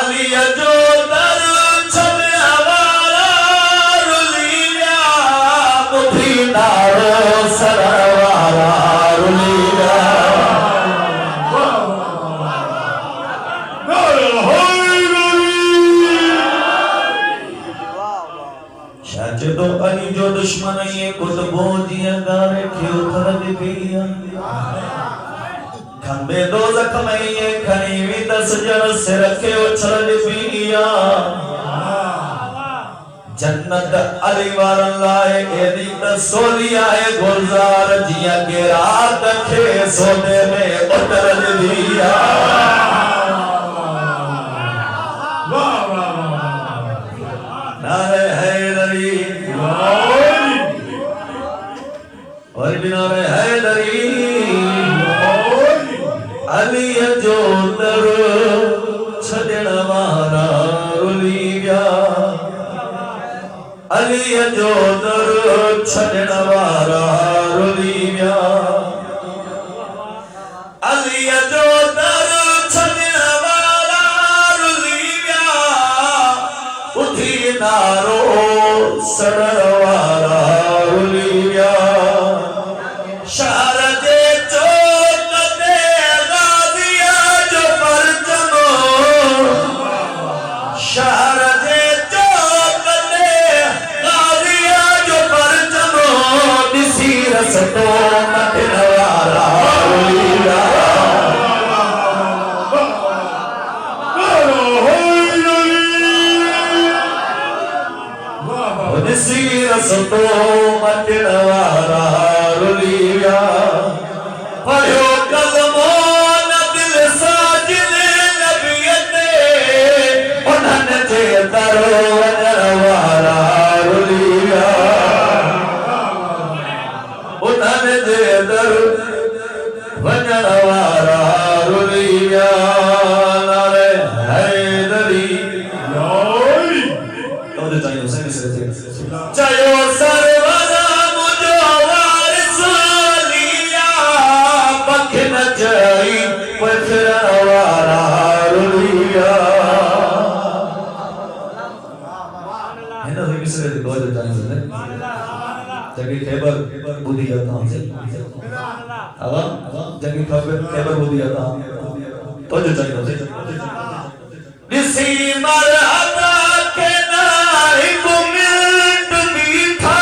अली जो दर छने हवारा रुलिया मुठी नारो सरवारा रुलिया जो अली जो दुश्मन ये कुछ बोझिया गारे क्यों थर दिया खंबे दो जख्म ये खनीवी 10 जन सिर के उछल दिया जन्नत अली वारन लाए एदी सोलिया है गुलजार जिया के रात के सोने में उतर दिया नारे हैदरी और बिनारे हैदरी अली जो दर छड़ण वारा रुली गया अली जो दर छड़ण वारा रुली गया अली जो दर छड़ण वारा रुली गया उठी नारो सड़ण वारा रुली गया शहर जे चौक ते गाजिया जो परचमो शहर जे चौक ते गाजिया जो परचमो दिसी रसतो मटन वारा रुलिया दिसी रसतो मटन वारा रुलिया पढ़ो कलमो न दिल साजिदे नबियते उन्हनि जे दर वञण वारा रुलिया उन्हनि जे दर वञण वारा रुलिया नारे हैदरी तो चाहिए उसे चयो सरवरा मुझो वारिस लिया पख न जाई पथरा वारा रुलिया है ना तो किसी ने दो चाहिए जगह खैबर बुद्धि आता हमसे अब जगह खैबर बुद्धि आता तो जो चाहिए उसे निसी मरहबा के नाई गुमिट बीठा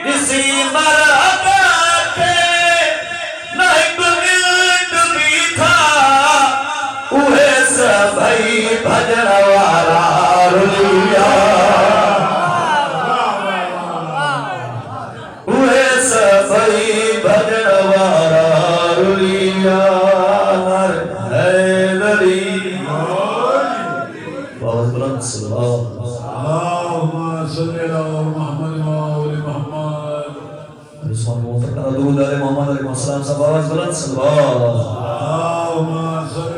निसी मरहबा के नाई गुमिट बीठा उहे सभई भजन वारा रुलिया उहे सभई भजन वारा रुलिया हैदरी बहुत बुलंद अल्लाहुम्मा सल्ली अला मुहम्मद व आले मुहम्मद दुरूद अले मोहम्मद अलैहि सलाम सब आवाज बुलंद अल्लाहुम्मा सल्ली